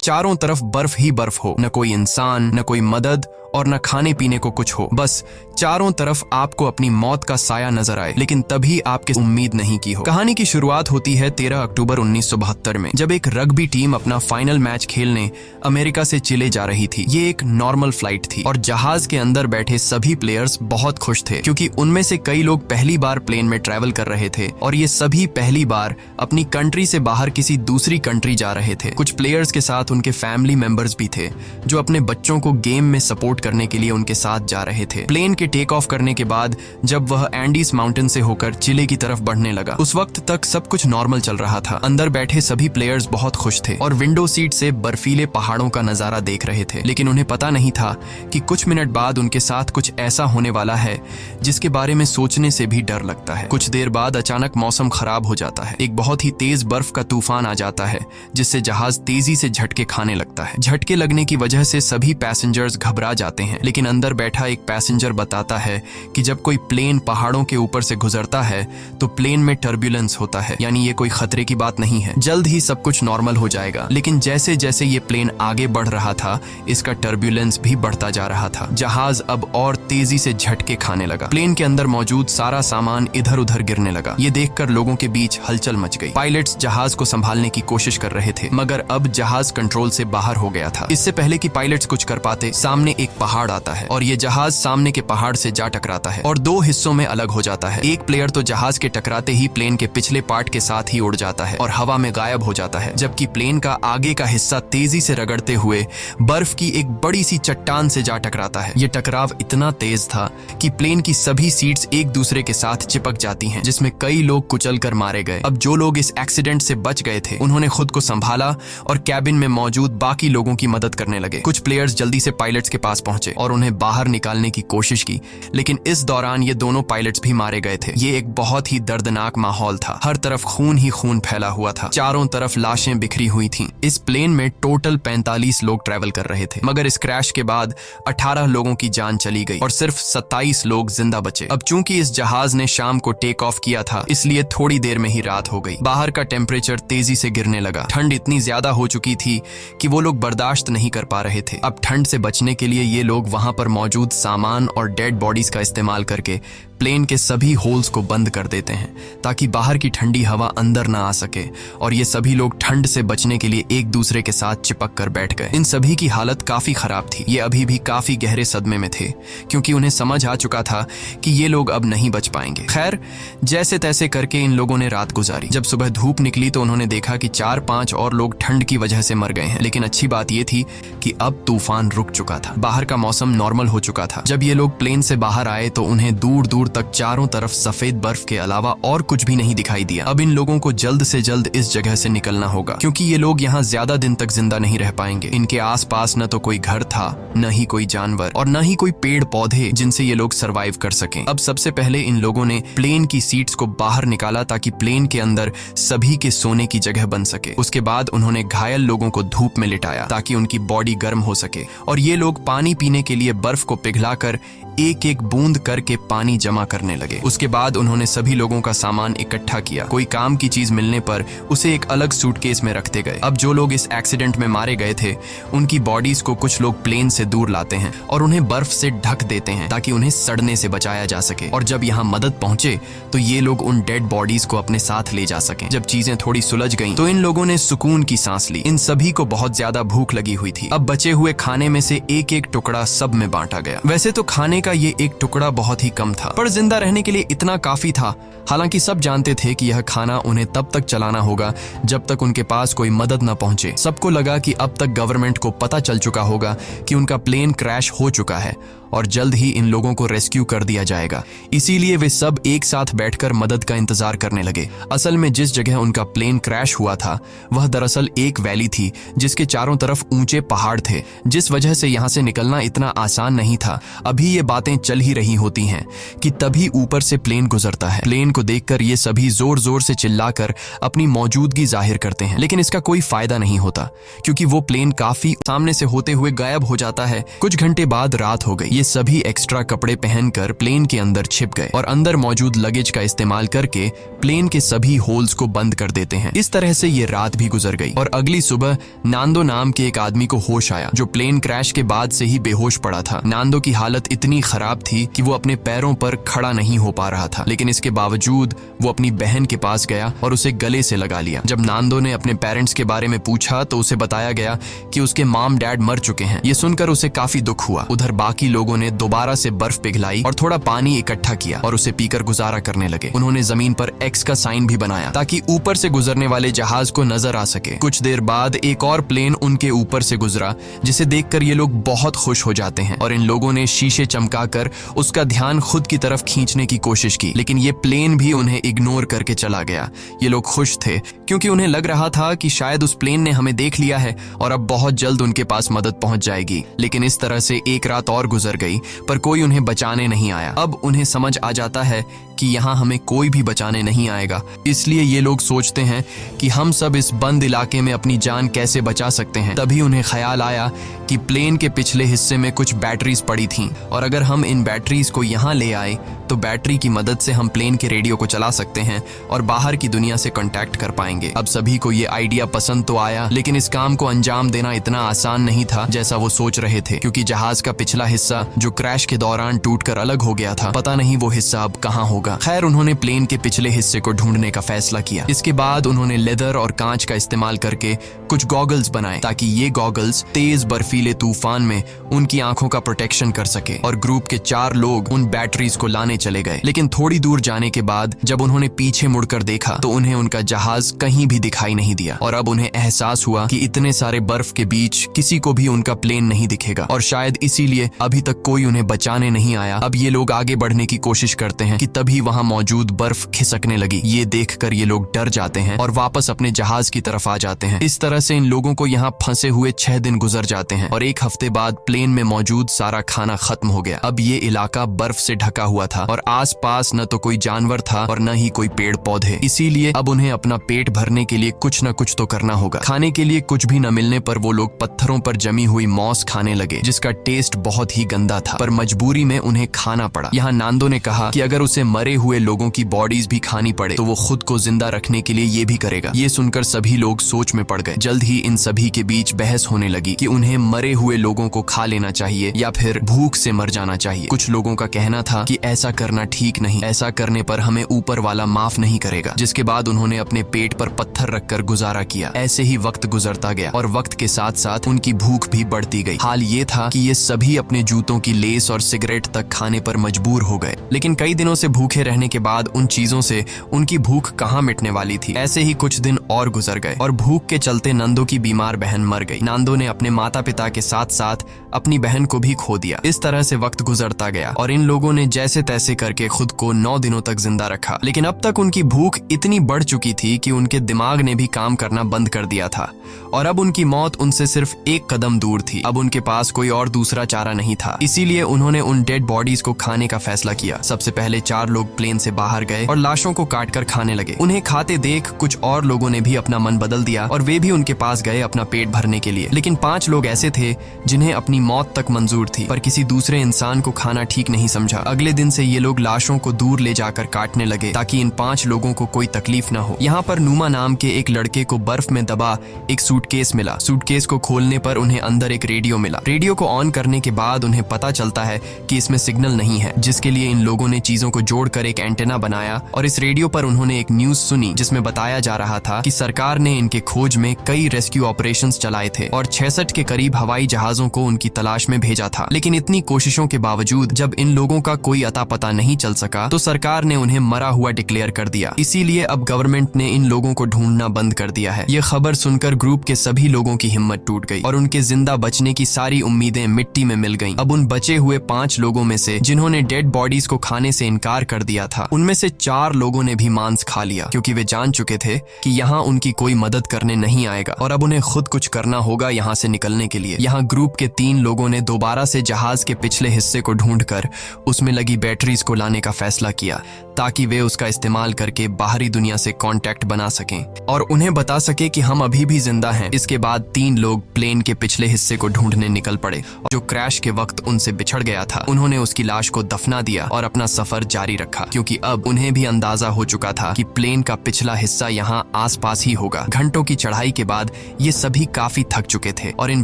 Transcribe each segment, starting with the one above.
चारों तरफ बर्फ ही बर्फ हो, न कोई इंसान, न कोई मदद और न खाने पीने को कुछ हो। बस चारों तरफ आपको अपनी मौत का साया नजर आए, लेकिन तभी आपके उम्मीद नहीं की हो। कहानी की शुरुआत होती है 13 अक्टूबर 1972 में, जब एक रग्बी टीम अपना फाइनल मैच खेलने अमेरिका से चिले जा रही थी। ये एक नॉर्मल फ्लाइट थी और जहाज के अंदर बैठे सभी प्लेयर्स बहुत खुश थे, क्योंकि उनमें से कई लोग पहली बार प्लेन में ट्रैवल कर रहे थे और ये सभी पहली बार अपनी कंट्री से बाहर किसी दूसरी कंट्री जा रहे थे। कुछ प्लेयर्स के साथ उनके फैमिली मेंबर्स भी थे, जो अपने बच्चों को गेम में सपोर्ट करने के लिए उनके साथ जा रहे थे। प्लेन के टेक ऑफ करने के बाद जब वह एंडीज माउंटेन से होकर चिले की तरफ बढ़ने लगा, उस वक्त तक सब कुछ नॉर्मल चल रहा था। अंदर बैठे सभी प्लेयर्स बहुत खुश थे और विंडो सीट से बर्फीले पहाड़ों का नजारा देख रहे थे, लेकिन उन्हें पता नहीं था कि कुछ मिनट बाद उनके साथ कुछ ऐसा होने वाला है जिसके बारे में सोचने से भी डर लगता है। कुछ देर बाद अचानक मौसम खराब हो जाता है। एक बहुत ही तेज बर्फ का तूफान आ जाता है, जिससे जहाज तेजी से झटके खाने लगता है। झटके लगने की वजह से सभी पैसेंजर्स घबरा जाते हैं, लेकिन अंदर बैठा एक पैसेंजर बताता है कि जब कोई प्लेन पहाड़ों के ऊपर से गुजरता है तो प्लेन में टर्बुलेंस होता है, यानी ये कोई खतरे की बात नहीं है, जल्द ही सब कुछ नॉर्मल हो जाएगा। लेकिन जैसे जैसे ये प्लेन आगे बढ़ रहा था, इसका टर्बुलेंस भी बढ़ता जा रहा था। जहाज अब और तेजी से झटके खाने लगा। प्लेन के अंदर मौजूद सारा सामान इधर उधर गिरने लगा। ये देखकर लोगों के बीच हलचल मच गई। पायलट्स जहाज को संभालने की कोशिश कर रहे थे, मगर अब जहाज कंट्रोल से बाहर हो गया था। इससे पहले कि पायलट्स कुछ कर पाते, सामने एक पहाड़ आता है और ये जहाज सामने के पहाड़ से जा टकराता है और दो हिस्सों में अलग हो जाता है। एक प्लेयर तो जहाज के टकराते ही प्लेन के पिछले पार्ट के साथ ही उड़ जाता है और हवा में गायब हो जाता है, जबकि प्लेन का आगे का हिस्सा तेजी से रगड़ते हुए बर्फ की एक बड़ी सी चट्टान से जा टकराता है। ये टकराव इतना तेज था कि प्लेन की सभी सीट्स एक दूसरे के साथ चिपक जाती हैं, जिसमें कई लोग कुचल कर मारे गए। अब जो लोग इस एक्सीडेंट से बच गए थे, उन्होंने खुद को संभाला और कैबिन में मौजूद बाकी लोगों की मदद करने लगे। कुछ प्लेयर्स जल्दी से पायलट्स के पास पहुंचे और उन्हें बाहर निकालने की कोशिश की, लेकिन इस दौरान ये दोनों पायलट्स भी मारे गए थे। ये एक बहुत ही दर्दनाक माहौल था। हर तरफ खून ही खून फैला हुआ था। चारों तरफ लाशें बिखरी हुई थीं। इस प्लेन में टोटल 45 लोग ट्रैवल कर रहे थे, मगर इस क्रैश के बाद 18 लोगों की जान चली गई और सिर्फ 27 लोग जिंदा बचे। अब चूंकि इस जहाज ने शाम को टेक ऑफ किया था, इसलिए थोड़ी देर में ही रात हो गई। बाहर का टेम्परेचर तेजी से गिरने लगा। ठंड इतनी ज्यादा हो चुकी थी कि वो लोग बर्दाश्त नहीं कर पा रहे थे। अब ठंड से बचने के लिए ये लोग वहां पर मौजूद सामान और डेड बॉडीज का इस्तेमाल करके प्लेन के सभी होल्स को बंद कर देते हैं, ताकि बाहर की ठंडी हवा अंदर ना आ सके, और ये सभी लोग ठंड से बचने के लिए एक दूसरे के साथ चिपक कर बैठ गए। इन सभी की हालत काफी खराब थी। ये अभी भी काफी गहरे सदमे में थे, क्योंकि उन्हें समझ आ चुका था कि ये लोग अब नहीं बच पाएंगे। खैर, जैसे तैसे करके इन लोगों ने रात गुजारी। जब सुबह धूप निकली तो उन्होंने देखा कि 4-5 और लोग ठंड की वजह से मर गए हैं। लेकिन अच्छी बात यह थी कि अब तूफान रुक चुका था। बाहर का मौसम नॉर्मल हो चुका था। जब ये लोग प्लेन से बाहर आए तो उन्हें दूर दूर तक चारों तरफ सफेद बर्फ के अलावा और कुछ भी नहीं दिखाई दिया। अब इन लोगों को जल्द से जल्द इस जगह से निकलना होगा, क्योंकि ये लोग यहाँ ज्यादा दिन तक जिंदा नहीं रह पाएंगे। इनके आसपास न तो कोई घर था, न ही कोई जानवर और न ही कोई पेड़ पौधे जिनसे ये लोग सरवाइव कर सकें। अब सबसे पहले इन लोगों ने प्लेन की सीट्स को बाहर निकाला, ताकि प्लेन के अंदर सभी के सोने की जगह बन सके। उसके बाद उन्होंने घायल लोगों को धूप में लिटाया, ताकि उनकी बॉडी गर्म हो सके, और ये लोग पानी पीने के लिए बर्फ को पिघलाकर एक एक बूंद करके पानी जमा करने लगे। उसके बाद उन्होंने सभी लोगों का सामान इकट्ठा किया। कोई काम की चीज मिलने पर उसे एक अलग सूटकेस में रखते गए। अब जो लोग इस एक्सीडेंट में मारे गए थे, उनकी बॉडीज को कुछ लोग प्लेन से दूर लाते हैं और उन्हें बर्फ से ढक देते हैं, ताकि उन्हें सड़ने से बचाया जा सके। और जब यहाँ मदद पहुंचे तो ये लोग उन डेड बॉडीज को अपने साथ ले जा सके। जब चीजें थोड़ी सुलझ गईं, तो इन लोगों ने सुकून की सांस ली। इन सभी को बहुत ज्यादा भूख लगी हुई थी। अब बचे हुए खाने में से एक एक टुकड़ा सब में बांटा गया। वैसे तो खाने का ये एक टुकड़ा बहुत ही कम था, पर जिंदा रहने के लिए इतना काफी था। हालांकि सब जानते थे कि यह खाना उन्हें तब तक चलाना होगा जब तक उनके पास कोई मदद न पहुंचे। सबको लगा कि अब तक गवर्नमेंट को पता चल चुका होगा कि उनका प्लेन क्रैश हो चुका है और जल्द ही इन लोगों को रेस्क्यू कर दिया जाएगा। इसीलिए वे सब एक साथ बैठकर मदद का इंतजार करने लगे। असल में जिस जगह उनका प्लेन क्रैश हुआ था, वह दरअसल एक वैली थी जिसके चारों तरफ ऊंचे पहाड़ थे, जिस वजह से यहाँ से निकलना इतना आसान नहीं था। अभी ये बातें चल ही रही होती हैं कि तभी ऊपर से प्लेन गुजरता है। प्लेन को देखकर ये सभी जोर जोर से चिल्लाकर अपनी मौजूदगी जाहिर करते हैं, लेकिन इसका कोई फायदा नहीं होता क्योंकि वो प्लेन काफी सामने से होते हुए गायब हो जाता है। कुछ घंटे बाद रात हो गई। ये सभी एक्स्ट्रा कपड़े पहनकर प्लेन के अंदर छिप गए और अंदर मौजूद लगेज का इस्तेमाल करके प्लेन के सभी होल्स को बंद कर देते हैं। इस तरह से ये रात भी गुजर गई और अगली सुबह नांदो नाम के एक आदमी को होश आया जो प्लेन क्रैश के बाद से ही बेहोश पड़ा था। नांदो की हालत इतनी खराब थी कि वो अपने पैरों पर खड़ा नहीं हो पा रहा था, लेकिन इसके बावजूद वो अपनी बहन के पास गया और उसे गले से लगा लिया। जब नांदो ने अपने पेरेंट्स के बारे में पूछा तो उसे बताया गया कि उसके मॉम डैड मर चुके हैं। ये सुनकर उसे काफी दुख हुआ। उधर बाकी लोगों ने दोबारा से बर्फ पिघलाई और थोड़ा पानी इकट्ठा किया और उसे पीकर गुजारा करने लगे। उन्होंने जमीन पर एक्स का साइन भी बनाया ताकि ऊपर से गुजरने वाले जहाज को नजर आ सके। कुछ देर बाद एक और प्लेन उनके ऊपर से गुजरा जिसे देखकर ये लोग बहुत खुश हो जाते हैं और इन लोगों ने शीशे चमकाकर उसका ध्यान खुद की तरफ खींचने की कोशिश की, लेकिन ये प्लेन भी उन्हें इग्नोर करके चला गया। ये लोग खुश थे क्योंकि उन्हें लग रहा था कि शायद उस प्लेन ने हमें देख लिया है और अब बहुत जल्द उनके पास मदद पहुंच जाएगी। लेकिन इस तरह से एक रात और गुजर गई पर कोई उन्हें बचाने नहीं आया। अब उन्हें समझ आ जाता है कि यहाँ हमें कोई भी बचाने नहीं आएगा, इसलिए ये लोग सोचते हैं कि हम सब इस बंद इलाके में अपनी जान कैसे बचा सकते हैं। तभी उन्हें ख्याल आया कि प्लेन के पिछले हिस्से में कुछ बैटरीज पड़ी थीं और अगर हम इन बैटरीज को यहाँ ले आए तो बैटरी की मदद से हम प्लेन के रेडियो को चला सकते हैं और बाहर की दुनिया से कांटेक्ट कर पाएंगे। अब सभी को ये आइडिया पसंद तो आया, लेकिन इस काम को अंजाम देना इतना आसान नहीं था जैसा वो सोच रहे थे, क्योंकि जहाज का पिछला हिस्सा जो क्रैश के दौरान टूटकर अलग हो गया था, पता नहीं वो हिस्सा अब कहाँ होगा। खैर, उन्होंने प्लेन के पिछले हिस्से को ढूंढने का फैसला किया। इसके बाद उन्होंने लेदर और कांच का इस्तेमाल करके कुछ गॉगल्स बनाए ताकि ये गॉगल्स तेज बर्फीले तूफान में उनकी आंखों का प्रोटेक्शन कर सके। और ग्रुप के 4 लोग उन बैटरीज को लाने चले गए, लेकिन थोड़ी दूर जाने के बाद जब उन्होंने पीछे मुड़कर देखा तो उन्हें उनका जहाज कहीं भी दिखाई नहीं दिया और अब उन्हें एहसास हुआ कि इतने सारे बर्फ के बीच किसी को भी उनका प्लेन नहीं दिखेगा और शायद इसीलिए अभी तक कोई उन्हें बचाने नहीं आया। अब ये लोग आगे बढ़ने की कोशिश करते हैं कि तभी वहां मौजूद बर्फ खिसकने लगी। ये देखकर ये लोग डर जाते हैं और वापस अपने जहाज की तरफ आ जाते हैं। इस तरह से इन लोगों को यहाँ फंसे हुए 6 दिन गुजर जाते हैं और 1 हफ्ते बाद प्लेन में मौजूद सारा खाना खत्म हो गया। अब ये इलाका बर्फ से ढका हुआ था और आसपास न तो कोई जानवर था और न ही कोई पेड़ पौधे, इसीलिए अब उन्हें अपना पेट भरने के लिए कुछ न कुछ तो करना होगा। खाने के लिए कुछ भी न मिलने पर वो लोग पत्थरों पर जमी हुई मॉस खाने लगे जिसका टेस्ट बहुत ही गंदा था, पर मजबूरी में उन्हें खाना पड़ा। यहाँ नांदो ने कहा कि अगर उसे मरे हुए लोगों की बॉडीज भी खानी पड़े तो वो खुद को जिंदा रखने के लिए ये भी करेगा। ये सुनकर सभी लोग सोच में पड़ गए। जल्द ही इन सभी के बीच बहस होने लगी कि उन्हें मरे हुए लोगों को खा लेना चाहिए या फिर भूख से मर जाना चाहिए। कुछ लोगों का कहना था कि ऐसा करना ठीक नहीं, ऐसा करने पर हमें ऊपर वाला माफ नहीं करेगा। जिसके बाद उन्होंने अपने पेट पर पत्थर रखकर गुजारा किया। ऐसे ही वक्त गुजरता गया और वक्त के साथ साथ उनकी भूख भी बढ़ती गई। हाल ये था कि ये सभी अपने जूतों की लेस और सिगरेट तक खाने पर मजबूर हो गए, लेकिन कई दिनों से भूखे रहने के बाद उन चीजों से उनकी भूख कहाँ मिटने वाली थी। ऐसे ही कुछ दिन और गुजर गए और भूख के चलते नंदो की बीमार बहन मर गई। नांदो ने अपने माता पिता के साथ साथ अपनी बहन को भी खो दिया। इस तरह से वक्त गुजरता गया और इन लोगों ने जैसे तैसे करके खुद को 9 दिनों तक जिंदा रखा, लेकिन अब तक उनकी भूख इतनी बढ़ चुकी थी कि उनके दिमाग ने भी काम करना बंद कर दिया था और अब उनकी मौत उनसे सिर्फ 1 कदम दूर थी। अब उनके पास कोई और दूसरा चारा नहीं था, इसीलिए उन्होंने उन डेड बॉडीज को खाने का फैसला किया। सबसे पहले 4 लोग प्लेन से बाहर गए और लाशों को काटकर खाने लगे। उन्हें खाते देख कुछ और लोगों ने भी अपना मन बदल दिया और वे भी उनके पास गए अपना पेट भरने के लिए। लेकिन 5 लोग ऐसे थे जिन्हें अपनी मौत तक मंजूर थी, पर किसी दूसरे इंसान को खाना ठीक नहीं समझा। अगले दिन से ये लोग लाशों को दूर ले जाकर काटने लगे ताकि इन 5 लोगों को कोई तकलीफ न हो। यहाँ पर नुमा नाम के एक लड़के को बर्फ में दबा एक सूटकेस मिला। सूटकेस को खोलने पर उन्हें अंदर एक रेडियो मिला। रेडियो को ऑन करने के बाद उन्हें पता चलता है कि इसमें सिग्नल नहीं है, जिसके लिए इन लोगों ने चीजों को जोड़कर एक एंटेना बनाया और इस रेडियो पर उन्होंने एक न्यूज सुनी जिसमें बताया जा रहा था कि सरकार ने इनके खोज में कई रेस्क्यू ऑपरेशंस चलाए थे और 66 के करीब हवाई जहाजों को उनकी तलाश में भेजा था। लेकिन इतनी कोशिशों के बावजूद जब इन लोगों का कोई अता पता नहीं चल सका तो सरकार ने उन्हें मरा हुआ डिक्लेयर कर दिया। इसीलिए अब गवर्नमेंट ने इन लोगों को ढूंढना बंद कर दिया है। ये खबर सुनकर ग्रुप के सभी लोगों की हिम्मत टूट गई और उनके जिंदा बचने की सारी उम्मीदें मिट्टी में मिल गईं। अब उन बचे हुए 5 लोगों में से जिन्होंने डेड बॉडीज को खाने से इनकार कर कर दिया था। उनमें से 4 लोगों ने भी मांस खा लिया क्योंकि वे जान चुके थे कि यहाँ उनकी कोई मदद करने नहीं आएगा और अब उन्हें खुद कुछ करना होगा यहाँ से निकलने के लिए। यहाँ ग्रुप के 3 लोगों ने दोबारा से जहाज के पिछले हिस्से को ढूंढकर उसमें लगी बैटरीज को लाने का फैसला किया ताकि वे उसका इस्तेमाल करके बाहरी दुनिया से कांटेक्ट बना सकें और उन्हें बता सके कि हम अभी भी जिंदा हैं। इसके बाद 3 लोग प्लेन के पिछले हिस्से को ढूंढने निकल पड़े। जो क्रैश के वक्त उनसे बिछड़ गया था, उन्होंने उसकी लाश को दफना दिया और अपना सफर जारी रखा क्योंकि अब उन्हें भी अंदाजा हो चुका था कि प्लेन का पिछला हिस्सा यहाँ आसपास ही होगा। घंटों की चढ़ाई के बाद ये सभी काफी थक चुके थे और इन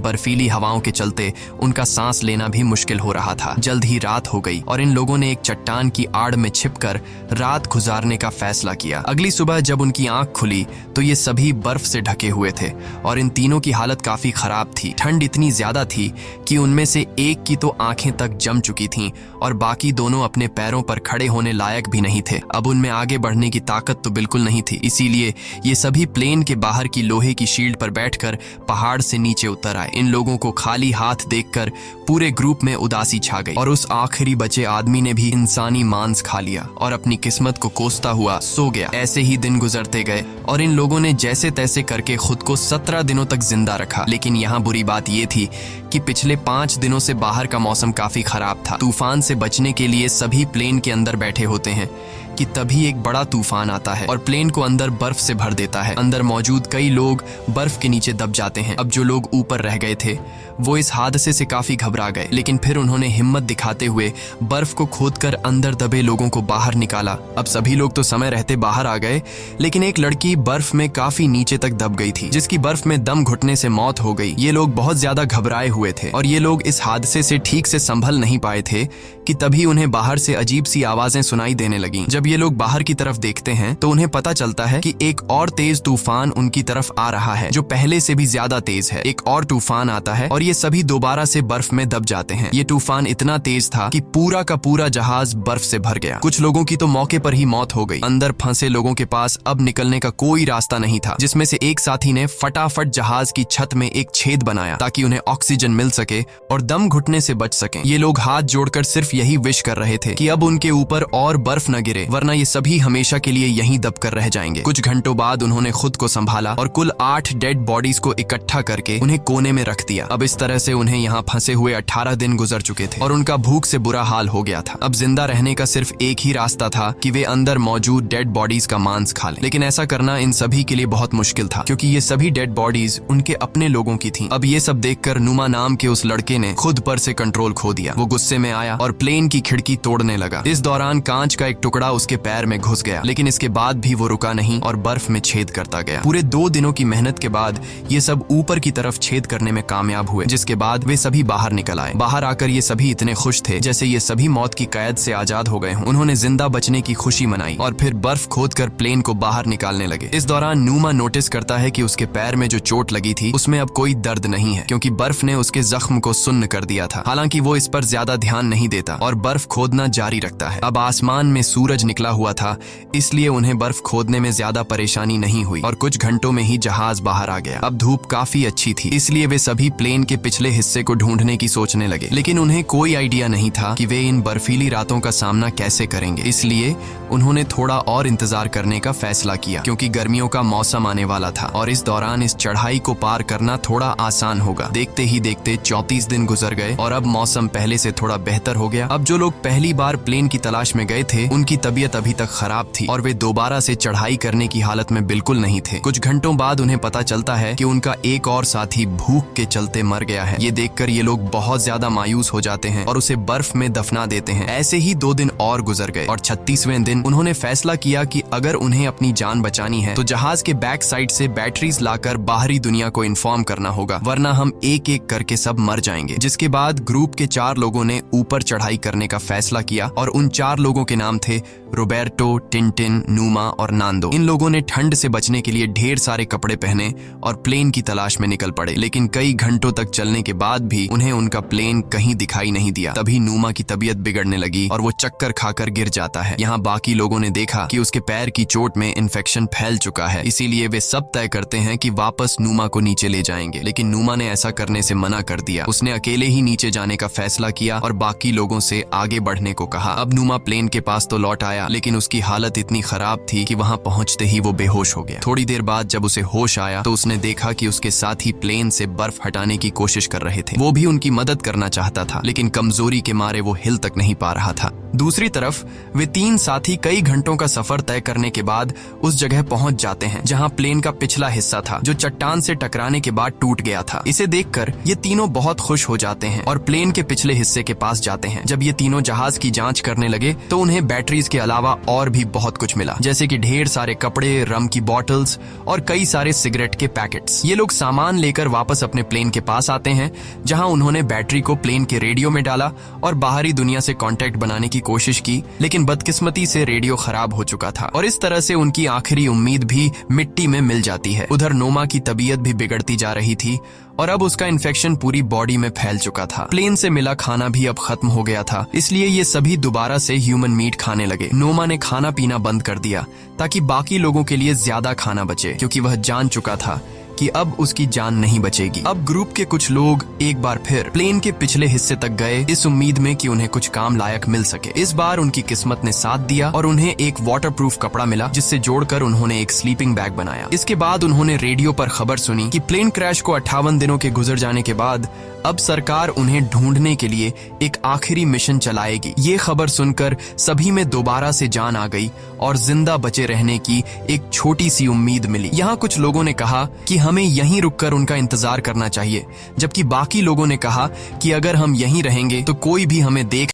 बर्फीली हवाओं के चलते उनका सांस लेना भी मुश्किल हो रहा था। जल्द ही रात हो गई और इन लोगों ने एक चट्टान की आड़ में छिपकर रात गुजारने का फैसला किया। अगली सुबह जब उनकी आंख खुली तो ये सभी बर्फ से ढके हुए थे और इन तीनों की हालत काफी खराब थी। ठंड इतनी ज्यादा थी कि उनमें से एक की तो आंखें तक जम चुकी थीं और बाकी दोनों अपने पैरों पर खड़े होने लायक भी नहीं थे। अब उनमें आगे बढ़ने की ताकत तो बिल्कुल नहीं थी, इसीलिए ये सभी प्लेन के बाहर की लोहे की शील्ड पर बैठकर पहाड़ से नीचे उतर आए। इन लोगों को खाली हाथ देखकर पूरे ग्रुप में उदासी छा गई और उस आखिरी बचे आदमी ने भी इंसानी मांस खा लिया और अपनी किस्मत को कोसता हुआ सो गया। ऐसे ही दिन गुजरते गए और इन लोगों ने जैसे तैसे करके खुद को 17 दिनों तक जिंदा रखा। लेकिन यहाँ बुरी बात ये थी कि पिछले 5 दिनों से बाहर का मौसम काफी खराब था। तूफान से बचने के लिए सभी प्लेन के अंदर बैठे होते हैं कि तभी एक बड़ा तूफान आता है और प्लेन को अंदर बर्फ से भर देता है। अंदर मौजूद कई लोग बर्फ के नीचे दब जाते हैं। अब जो लोग ऊपर रह गए थे वो इस हादसे से काफी घबरा गए, लेकिन फिर उन्होंने हिम्मत दिखाते हुए बर्फ को खोदकर अंदर दबे लोगों को बाहर निकाला। अब सभी लोग तो समय रहते बाहर आ गए, लेकिन एक लड़की बर्फ में काफी नीचे तक दब गई थी, जिसकी बर्फ में दम घुटने से मौत हो गई। ये लोग बहुत ज्यादा घबराए हुए थे और ये लोग इस हादसे से ठीक से संभल नहीं पाए थे कि तभी उन्हें बाहर से अजीब सी आवाजें सुनाई देने लगीं। जब ये लोग बाहर की तरफ देखते हैं तो उन्हें पता चलता है कि एक और तेज तूफान उनकी तरफ आ रहा है जो पहले से भी ज्यादा तेज है। एक और तूफान आता है और ये सभी दोबारा से बर्फ में दब जाते हैं। ये तूफान इतना तेज था कि पूरा का पूरा जहाज बर्फ से भर गया। कुछ लोगों की तो मौके पर ही मौत हो गई। अंदर फंसे लोगों के पास अब निकलने का कोई रास्ता नहीं था, जिसमें से एक साथी ने फटाफट जहाज की छत में एक छेद बनाया ताकि उन्हें ऑक्सीजन मिल सके और दम घुटने से बच सकें। ये लोग हाथ जोड़कर सिर्फ यही विश कर रहे थे कि अब उनके ऊपर और बर्फ न गिरे, वरना ये सभी हमेशा के लिए यहीं दबकर रह जाएंगे। कुछ घंटों बाद उन्होंने खुद को संभाला और कुल 8 डेड बॉडीज को इकट्ठा करके उन्हें कोने में रख दिया। अब इस तरह से उन्हें यहाँ फंसे हुए 18 दिन गुजर चुके थे और उनका भूख से बुरा हाल हो गया था। अब जिंदा रहने का सिर्फ एक ही रास्ता था कि वे अंदर मौजूद डेड बॉडीज का मांस खा लें। लेकिन ऐसा करना इन सभी के लिए बहुत मुश्किल था क्योंकि ये सभी डेड बॉडीज उनके अपने लोगों की थीं। अब ये सब देखकर नुमा नाम के उस लड़के ने खुद पर से कंट्रोल खो दिया। वो गुस्से में आया और प्लेन की खिड़की तोड़ने लगा। इस दौरान कांच का एक टुकड़ा उसके पैर में घुस गया, लेकिन इसके बाद भी वो रुका नहीं और बर्फ में छेद करता गया। पूरे 2 दिनों की मेहनत के बाद ये सब ऊपर की तरफ छेद करने में कामयाब हुए, जिसके बाद वे सभी बाहर निकल आए। बाहर आकर ये सभी इतने खुश थे जैसे ये सभी मौत की कैद से आजाद हो गए हों। उन्होंने जिंदा बचने की खुशी मनाई और फिर बर्फ खोदकर प्लेन को बाहर निकालने लगे। इस दौरान नुमा नोटिस करता है कि उसके पैर में जो चोट लगी थी उसमें अब कोई दर्द नहीं है क्योंकि बर्फ ने उसके जख्म को सुन्न कर दिया था। हालांकि वो इस पर ज्यादा ध्यान नहीं देता और बर्फ खोदना जारी रखता है। अब आसमान में सूरज निकला हुआ था, इसलिए उन्हें बर्फ खोदने में ज्यादा परेशानी नहीं हुई और कुछ घंटों में ही जहाज बाहर आ गया। अब धूप काफी अच्छी थी, इसलिए वे सभी प्लेन के पिछले हिस्से को ढूंढने की सोचने लगे, लेकिन उन्हें कोई आइडिया नहीं था कि वे इन बर्फीली रातों का सामना कैसे करेंगे। इसलिए उन्होंने थोड़ा और इंतजार करने का फैसला किया क्योंकि गर्मियों का मौसम आने वाला था और इस दौरान इस चढ़ाई को पार करना थोड़ा आसान होगा। देखते ही देखते 34 दिन गुजर गए और अब मौसम पहले से थोड़ा बेहतर हो गया। अब जो लोग पहली बार प्लेन की तलाश में गए थे उनकी तबीयत अभी तक खराब थी और वे दोबारा से चढ़ाई करने की हालत में बिल्कुल नहीं थे। कुछ घंटों बाद उन्हें पता चलता है कि उनका एक और साथी भूख के चलते मर गया है। ये देखकर ये लोग बहुत ज्यादा मायूस हो जाते हैं और उसे बर्फ में दफना देते हैं। ऐसे ही 2 दिन और गुजर गए और 36वें दिन उन्होंने फैसला किया कि अगर उन्हें अपनी जान बचानी है तो जहाज के बैक साइड से बैटरीज लाकर बाहरी दुनिया को इन्फॉर्म करना होगा, वरना हम एक एक करके सब मर जाएंगे। जिसके बाद ग्रुप के 4 लोगों ने ऊपर चढ़ाई करने का फैसला किया और उन 4 लोगों के नाम थे रोबर्टो, टिंटिन, नुमा और नांदो। इन लोगों ने ठंड से बचने के लिए ढेर सारे कपड़े पहने और प्लेन की तलाश में निकल पड़े, लेकिन कई घंटों तक चलने के बाद भी उन्हें उनका प्लेन कहीं दिखाई नहीं दिया। तभी नुमा की तबीयत बिगड़ने लगी और वो चक्कर खाकर गिर जाता है। यहाँ बाकी लोगों ने देखा कि उसके पैर की चोट में इन्फेक्शन फैल चुका है, इसीलिए वे सब तय करते हैं कि वापस नुमा को नीचे ले जाएंगे, लेकिन नुमा ने ऐसा करने से मना कर दिया। उसने अकेले ही नीचे जाने का फैसला किया और बाकी लोगों से आगे बढ़ने को कहा। अब नुमा प्लेन के पास तो लौट आया आया, लेकिन उसकी हालत इतनी खराब थी कि वहां पहुंचते ही वो बेहोश हो गया। थोड़ी देर बाद जब उसे होश आया तो उसने देखा कि उसके साथी प्लेन से बर्फ हटाने की कोशिश कर रहे थे। वो भी उनकी मदद करना चाहता था, लेकिन कमजोरी के मारे वो हिल तक नहीं पा रहा था। दूसरी तरफ वे 3 साथी कई घंटों का सफर तय करने के बाद उस जगह पहुंच जाते हैं जहां प्लेन का पिछला हिस्सा था, जो चट्टान से टकराने के बाद टूट गया था। इसे देखकर ये तीनों बहुत खुश हो जाते हैं और प्लेन के पिछले हिस्से के पास जाते हैं। जब ये तीनों जहाज की जांच करने लगे तो उन्हें बैटरीज के अलावा और भी बहुत कुछ मिला, जैसे कि ढेर सारे कपड़े, रम की बॉटल्स और कई सारे सिगरेट के पैकेट्स। ये लोग सामान लेकर वापस अपने प्लेन के पास आते हैं, जहां उन्होंने बैटरी को प्लेन के रेडियो में डाला और बाहरी दुनिया से कांटेक्ट बनाने की कोशिश की, लेकिन बदकिस्मती से रेडियो खराब हो चुका था और इस तरह से उनकी आखिरी उम्मीद भी मिट्टी में मिल जाती है। उधर नोमा की तबीयत भी बिगड़ती जा रही थी और अब उसका इन्फेक्शन पूरी बॉडी में फैल चुका था। प्लेन से मिला खाना भी अब खत्म हो गया था, इसलिए ये सभी दोबारा से ह्यूमन मीट खाने लगे। नोमा ने खाना पीना बंद कर दिया ताकि बाकी लोगों के लिए ज्यादा खाना बचे, क्योंकि वह जान चुका था कि अब उसकी जान नहीं बचेगी। अब ग्रुप के कुछ लोग एक बार फिर प्लेन के पिछले हिस्से तक गए, इस उम्मीद में कि उन्हें कुछ काम लायक मिल सके। इस बार उनकी किस्मत ने साथ दिया और उन्हें एक वाटरप्रूफ कपड़ा मिला, जिससे जोड़कर उन्होंने एक स्लीपिंग बैग बनाया। इसके बाद उन्होंने रेडियो पर खबर सुनी कि प्लेन क्रैश को 58 दिनों के गुजर जाने के बाद अब सरकार उन्हें ढूंढने के लिए एक आखिरी मिशन चलाएगी। ये खबर सुनकर सभी में दोबारा से जान आ गई और जिंदा बचे रहने की एक छोटी सी उम्मीद मिली। यहाँ कुछ लोगों ने कहा कि हमें यहीं रुककर उनका इंतजार करना चाहिए, जबकि बाकी लोगों ने कहा कि अगर हम यहीं रहेंगे तो कोई भी हमें देख